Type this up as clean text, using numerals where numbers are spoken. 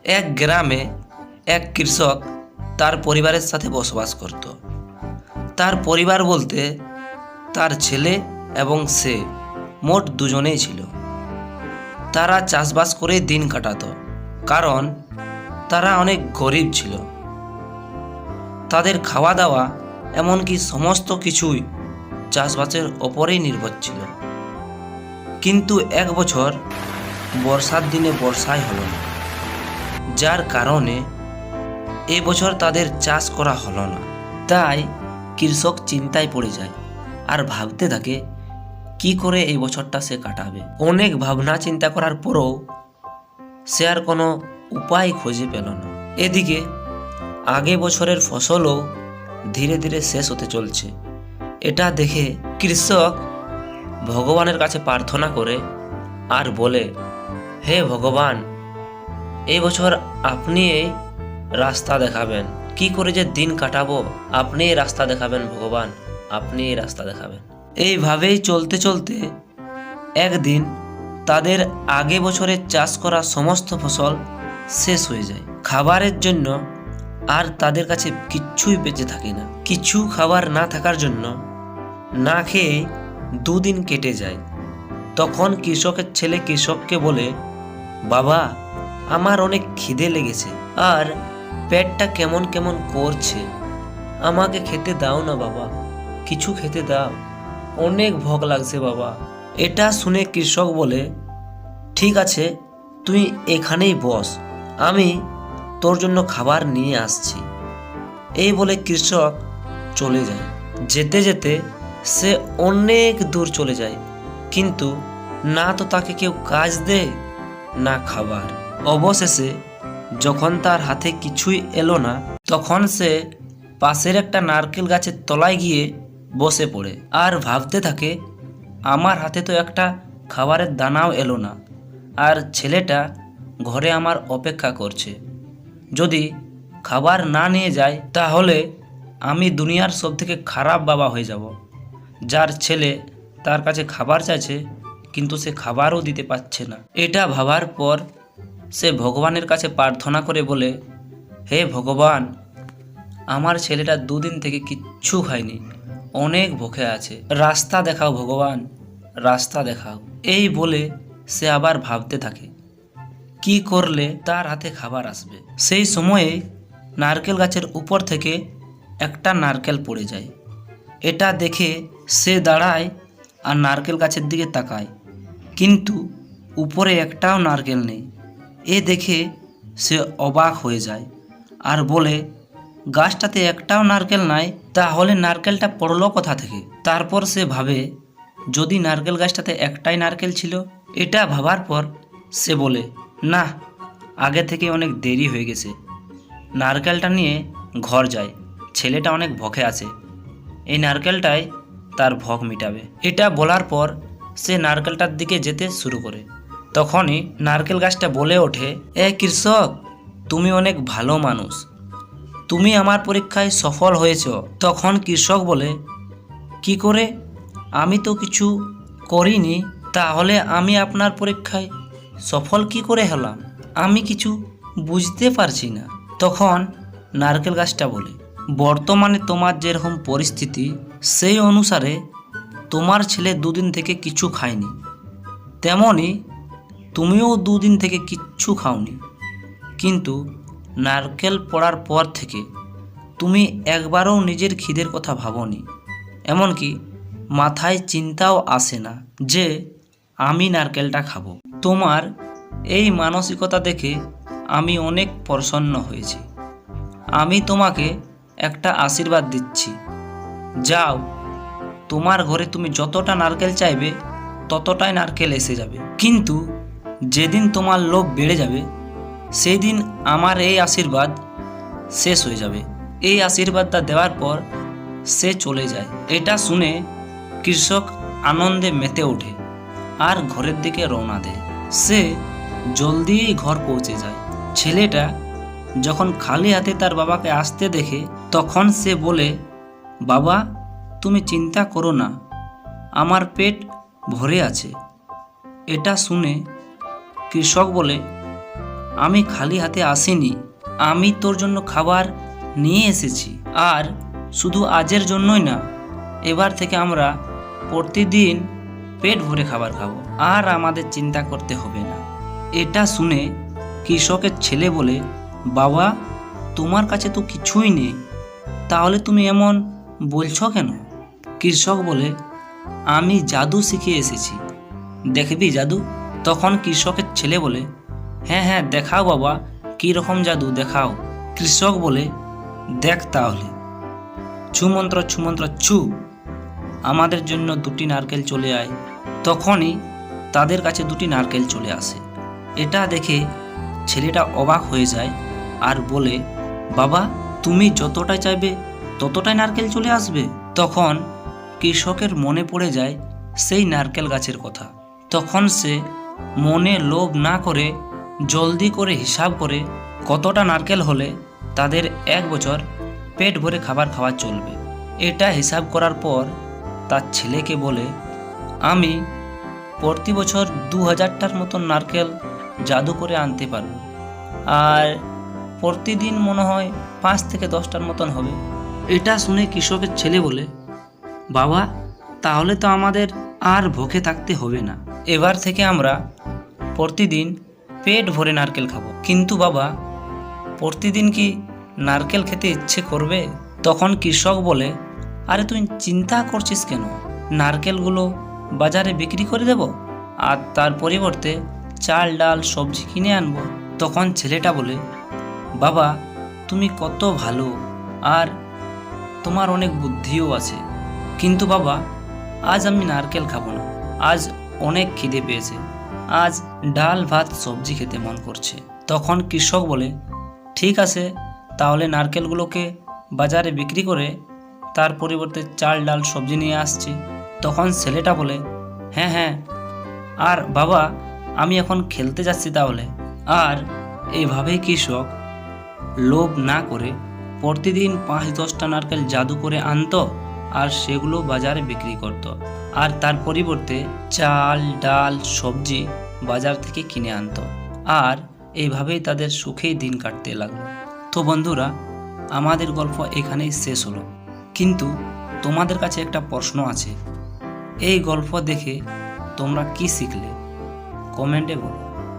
এক গ্রামে এক কৃষক তার পরিবারের সাথে বসবাস করত। তার পরিবার বলতে তার ছেলে এবং সে মোট দুজনেই ছিল। তারা চাষবাস করে দিন কাটাতো, কারণ তারা অনেক গরিব ছিল। তাদের খাওয়া দাওয়া এমনকি সমস্ত কিছুই চাষবাসের ওপরেই নির্ভর ছিল। কিন্তু এক বছর বর্ষার দিনে বর্ষাই হলো না, যার কারণে এবছর তাদের চাষ করা হলো না। তাই কৃষক চিন্তায় পড়ে যায় আর ভাবতে থাকে কি করে এই বছরটা সে কাটাবে। অনেক ভাবনা চিন্তা করার পরও সে আর কোনো উপায় খুঁজে পেল না। এদিকে আগে বছরের ফসলও ধীরে ধীরে শেষ হতে চলছে। এটা দেখে কৃষক ভগবানের কাছে প্রার্থনা করে আর বলে, হে ভগবান, এই বছর আপনি এই রাস্তা দেখাবেন, কি করে যে দিন কাটাবো, আপনি এই রাস্তা দেখাবেন ভগবান, আপনি এই রাস্তা দেখাবেন। এইভাবেই চলতে চলতে একদিন তাদের আগে বছরে চাষ করা সমস্ত ফসল শেষ হয়ে যায়। খাবারের জন্য আর তাদের কাছে কিচ্ছুই বেঁচে থাকে না। কিছু খাবার না থাকার জন্য না খেয়ে দুদিন কেটে যায়। তখন কৃষকের ছেলে কৃষককে বলে, বাবা, আমার অনেক খিদে লেগেছে আর পেটটা কেমন কেমন করছে, আমাকে খেতে দাও না বাবা, কিছু খেতে দাও, অনেক ভোক লাগছে বাবা। এটা শুনে কৃষক বলে, ঠিক আছে, তুই এখানেই বস, আমি তোর জন্য খাবার নিয়ে আসছি। এই বলে কৃষক চলে যায়। যেতে যেতে সে অনেক দূর চলে যায়, কিন্তু না তো তাকে কেউ কাজ দেয় না খাবার। অবশেষে যখন তার হাতে কিছুই এলো না, তখন সে পাশের একটা নারকেল গাছের তলায় গিয়ে বসে পড়ে আর ভাবতে থাকে, আমার হাতে তো একটা খাবারের দানাও এলো না, আর ছেলেটা ঘরে আমার অপেক্ষা করছে। যদি খাবার না নিয়ে যায় তাহলে আমি দুনিয়ার সবথেকে খারাপ বাবা হয়ে যাব, যার ছেলে তার কাছে খাবার চাইছে কিন্তু সে খাবারও দিতে পারছে না। এটা ভাবার পর সে ভগবানের কাছে প্রার্থনা করে বলে, হে ভগবান, আমার ছেলেটা দুদিন থেকে কিচ্ছু খায়নি, অনেক ভুকে আছে, রাস্তা দেখাও ভগবান, রাস্তা দেখাও। এই বলে সে আবার ভাবতে থাকে কি করলে তার হাতে খাবার আসবে। সেই সময়ে নারকেল গাছের উপর থেকে একটা নারকেল পড়ে যায়। এটা দেখে সে দাঁড়ায় আর নারকেল গাছের দিকে তাকায়, কিন্তু উপরে একটাও নারকেল নেই। এ দেখে সে অবাক হয়ে যায় আর বলে, গাছটাতে একটাও নারকেল নাই, তাহলে নারকেলটা পড়লো কোথা থেকে? তারপর সে ভাবে, যদি নারকেল গাছটাতে একটাই নারকেল ছিল। এটা ভাবার পর সে বলে, না, আগে থেকে অনেক দেরি হয়ে গেছে, নারকেলটা নিয়ে ঘর যায়, ছেলেটা অনেক ভোকে আছে, এই নারকেলটাই তার ভোক মিটাবে। এটা বলার পর সে নারকেলটার দিকে যেতে শুরু করে। তখনই নারকেল গাছটা বলে ওঠে, এ কৃষক, তুমি অনেক ভালো মানুষ, তুমি আমার পরীক্ষায় সফল হয়েছ। তখন কৃষক বলে, কি করে? আমি তো কিছু করিনি, তাহলে আমি আপনার পরীক্ষায় সফল কি করে হলাম? আমি কিছু বুঝতে পারছি না। তখন নারকেল গাছটা বলে, বর্তমানে তোমার যেরকম পরিস্থিতি সেই অনুসারে তোমার ছেলে দুদিন থেকে কিছু খায়নি, তেমনই তুমিও দুদিন থেকে কিচ্ছু খাওনি, কিন্তু নারকেল পড়ার পর থেকে তুমি একবারও নিজের খিদের কথা ভাবোনি, এমনকি মাথায় চিন্তাও আসে না যে আমি নারকেলটা খাবো। তোমার এই মানসিকতা দেখে আমি অনেক প্রসন্ন হয়েছি। আমি তোমাকে একটা আশীর্বাদ দিচ্ছি, যাও, তোমার ঘরে তুমি যতটা নারকেল চাইবে ততটাই নারকেল এসে যাবে, কিন্তু যেদিন তোমার লোভ বেড়ে যাবে সেই দিন আমার এই আশীর্বাদ শেষ হয়ে যাবে। এই আশীর্বাদটা দেওয়ার পর সে চলে যায়। এটা শুনে কৃষক আনন্দে মেতে ওঠে আর ঘরের দিকে রওনা দেয়। সে জলদিই ঘর পৌঁছে যায়। ছেলেটা যখন খালি হাতে তার বাবাকে আসতে দেখে তখন সে বলে, বাবা, তুমি চিন্তা করো না, আমার পেট ভরে আছে। এটা শুনে কৃষক বলে, আমি খালি হাতে আসিনি, আমি তোর জন্য খাবার নিয়ে এসেছি। আর শুধু আজের জন্যই না, এবার থেকে আমরা প্রতিদিন পেট ভরে খাবার খাবো, আর আমাদের চিন্তা করতে হবে না। এটা শুনে কৃষকের ছেলে বলে, বাবা, তোমার কাছে তো কিছুই নেই, তাহলে তুমি এমন বলছো কেন? কৃষক বলে, আমি জাদু শিখে এসেছি, দেখবি জাদু? তখন কৃষকের ছেলে বলে, হ্যাঁ হ্যাঁ, দেখাও বাবা, কী রকম জাদু দেখাও। কৃষক বলে, দেখ তাহলে। ছুমন্ত্র ছুমন্ত্র ছু, আমাদের জন্য 2টি নারকেল চলে আয়। তখনই তাদের কাছে 2টি নারকেল চলে আসে। এটা দেখে ছেলেটা অবাক হয়ে যায় আর বলে, বাবা, তুমি যতটা চাইবে ততটাই নারকেল চলে আসবে। তখন কৃষকের মনে পড়ে যায় সেই নারকেল গাছের কথা। তখন সে মনে লোভ না করে জলদি করে হিসাব করে কতটা নারকেল হলে তাদের 1 বছর পেট ভরে খাবার খাওয়া চলবে। এটা হিসাব করার পর তার ছেলেকে বলে, আমি প্রতি বছর 2000টার মতন নারকেল জাদু করে আনতে পারবো, আর প্রতিদিন মনে হয় 5 থেকে 10টার মতন হবে। এটা শুনে কৃষকের ছেলে বলে, বাবা, তাহলে তো আমাদের আর ভুখে থাকতে হবে না, এবার থেকে আমরা প্রতিদিন পেট ভরে নারকেল খাবো। কিন্তু বাবা, প্রতিদিন কি নারকেল খেতে ইচ্ছে করবে? তখন কৃষক বলে, আরে তুই চিন্তা করছিস কেন? নারকেলগুলো বাজারে বিক্রি করে দেব, আর তার পরিবর্তে চাল ডাল সবজি কিনে আনবো। তখন ছেলেটা বলে, বাবা, তুমি কত ভালো, আর তোমার অনেক বুদ্ধিও আছে, কিন্তু বাবা, আজ আমি নারকেল খাবো না, আজ অনেক খিদে পেয়েছে, আজ ডাল ভাত সবজি খেতে মন করছে। তখন কৃষক বলে, ঠিক আছে, তাহলে নারকেলগুলোকে বাজারে বিক্রি করে তার পরিবর্তে চাল ডাল সবজি নিয়ে আসছি। তখন ছেলেটা বলে, হ্যাঁ হ্যাঁ, আর বাবা, আমি এখন খেলতে যাচ্ছি তাহলে। আর এইভাবেই কৃষক লোভ না করে প্রতিদিন 5-10টা নারকেল জাদু করে আনতো, আর সেগুলো বাজারে বিক্রি করত, আর তার পরিবর্তে চাল ডাল সবজি বাজার থেকে কিনে আনতো। আর এইভাবেই তাদের সুখেই দিন কাটতে লাগলো। তো বন্ধুরা, আমাদের গল্প এখানেই শেষ হলো, কিন্তু তোমাদের কাছে একটা প্রশ্ন আছে। এই গল্প দেখে তোমরা কি শিখলে? কমেন্টে বলো।